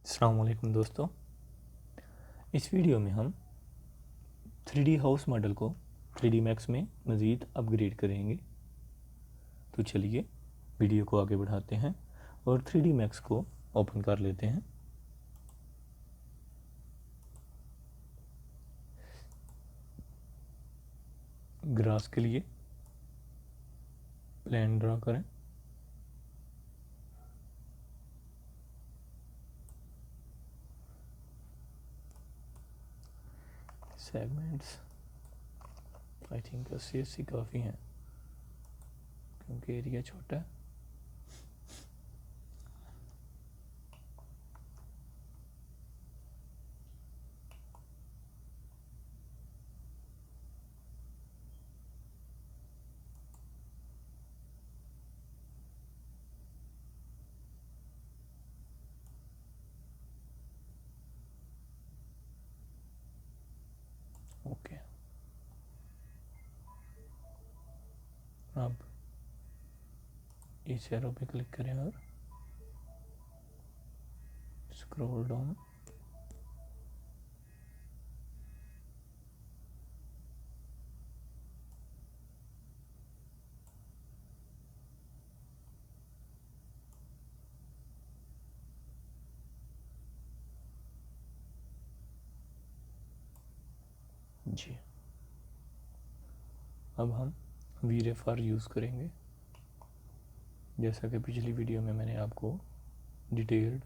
अस्सलाम वालेकुम दोस्तों। इस वीडियो में हम 3D हाउस मॉडल को 3D मैक्स में मज़ीद अपग्रेड करेंगे। तो चलिए वीडियो को आगे बढ़ाते हैं और 3D मैक्स को ओपन कर लेते हैं। ग्रास के लिए प्लेन ड्रा करें। सेगमेंट्स आई थिंक 80 काफ़ी हैं क्योंकि एरिया छोटा है। ओके, अब इस एरो पे क्लिक करें और स्क्रॉल डाउन। जी, अब हम VREFR यूज़ करेंगे। जैसा कि पिछली वीडियो में मैंने आपको डिटेल्ड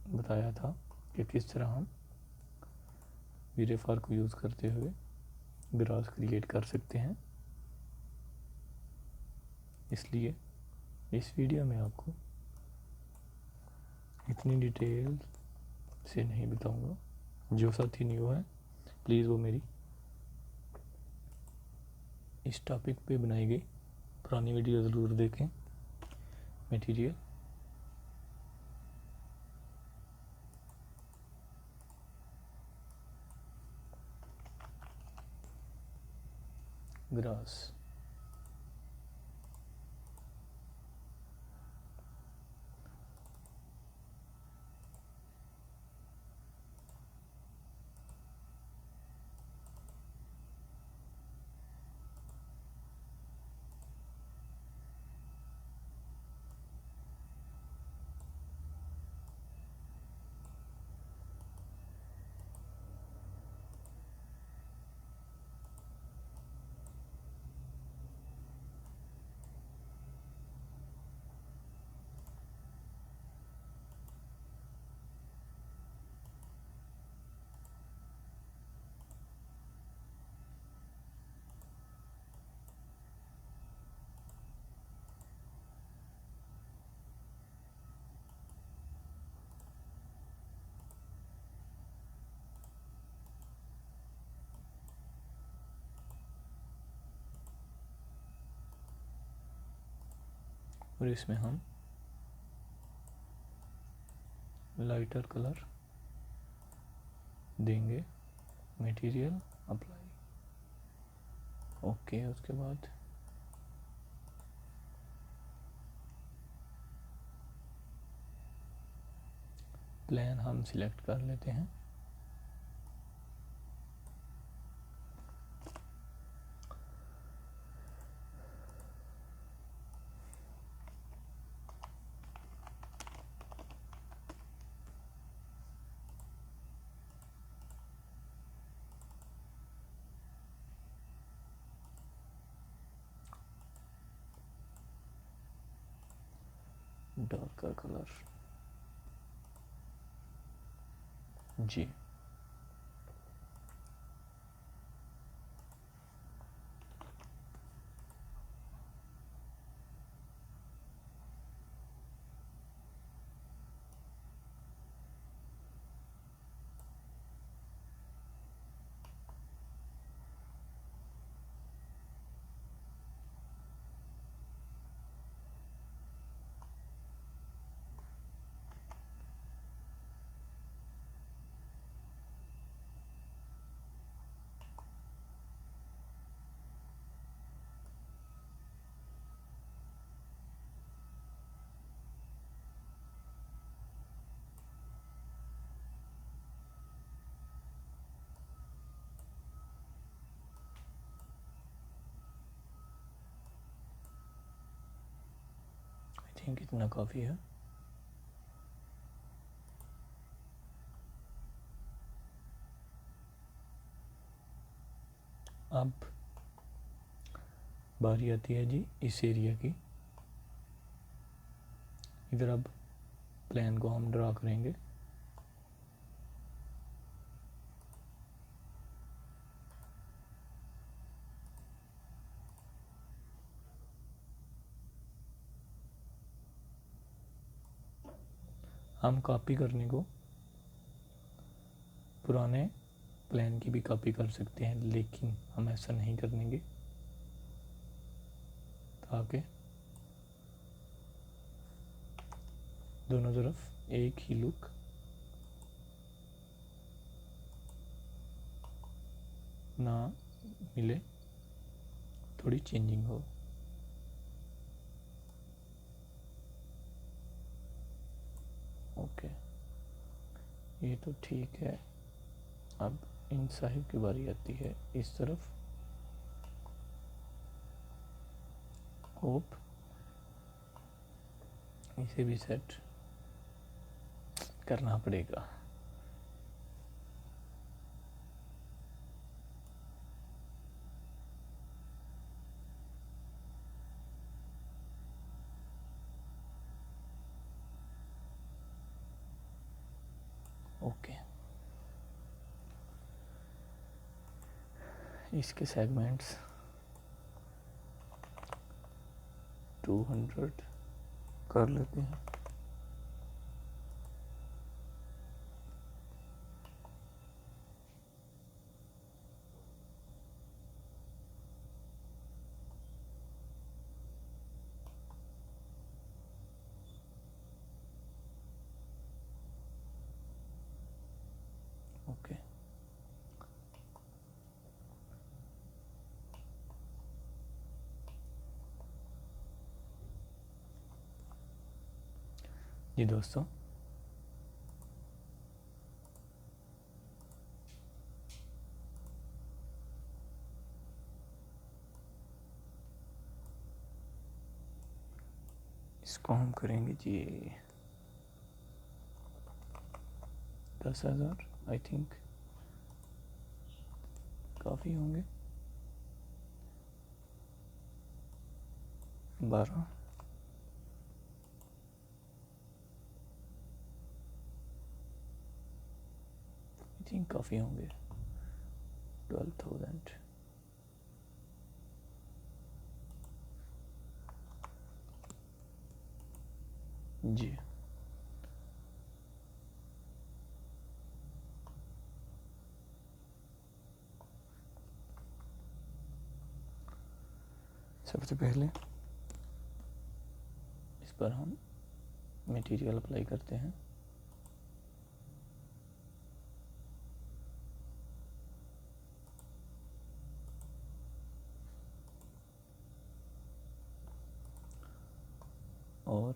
बताया था कि किस तरह हम VREFR को यूज़ करते हुए ग्रास क्रिएट कर सकते हैं। इसलिए इस वीडियो में आपको इतनी डिटेल से नहीं बताऊंगा। जो साथी न्यू है प्लीज़ वो मेरी इस टॉपिक पे बनाई गई पुरानी वीडियो ज़रूर देखें। मटेरियल, ग्रास, और इसमें हम लाइटर कलर देंगे। Material, apply. ओके, उसके बाद प्लेन हम सिलेक्ट कर लेते हैं। डार्कर कलर, जी। थिंक इतना काफ़ी है। अब बारी आती है जी इस एरिया की। इधर अब प्लान को हम ड्रा करेंगे। हम कॉपी करने को पुराने प्लान की भी कॉपी कर सकते हैं, लेकिन हम ऐसा नहीं करेंगे ताकि दोनों तरफ एक ही लुक ना मिले, थोड़ी चेंजिंग हो। ओके, ये तो ठीक है। अब इन साहिब की बारी आती है इस तरफ। होप इसे भी सेट करना पड़ेगा। ओके, इसके सेगमेंट्स 200 कर लेते हैं। ओके, जी दोस्तों, इसको हम करेंगे जी 10,000। आई थिंक काफ़ी होंगे। 12, आई थिंक काफ़ी होंगे। 12,000। जी, सबसे पहले इस पर हम मटेरियल अप्लाई करते हैं। और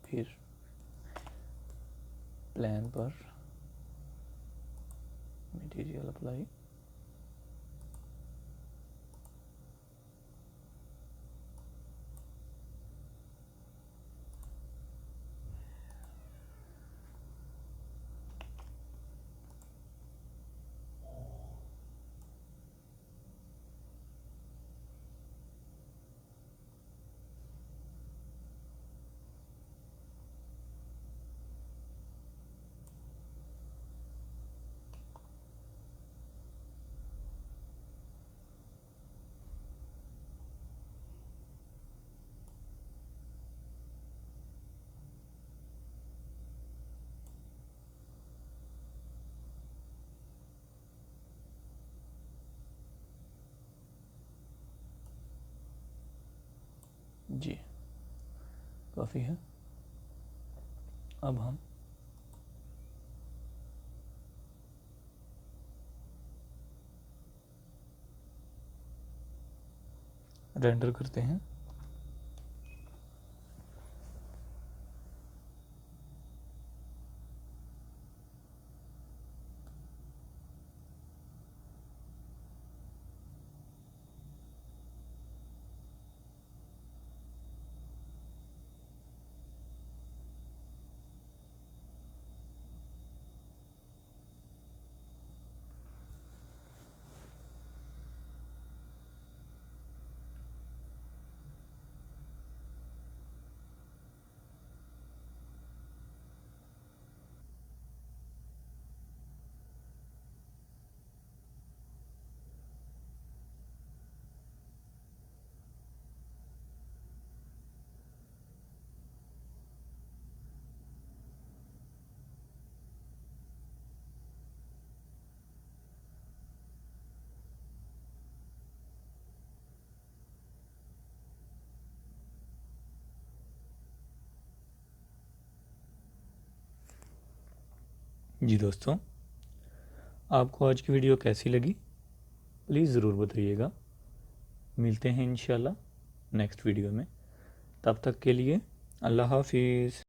फिर प्लान पर मटेरियल अप्लाई। जी, काफ़ी है। अब हम रेंडर करते हैं। जी दोस्तों, आपको आज की वीडियो कैसी लगी प्लीज़ ज़रूर बताइएगा। मिलते हैं इंशाल्लाह नेक्स्ट वीडियो में। तब तक के लिए अल्लाह हाफिज़।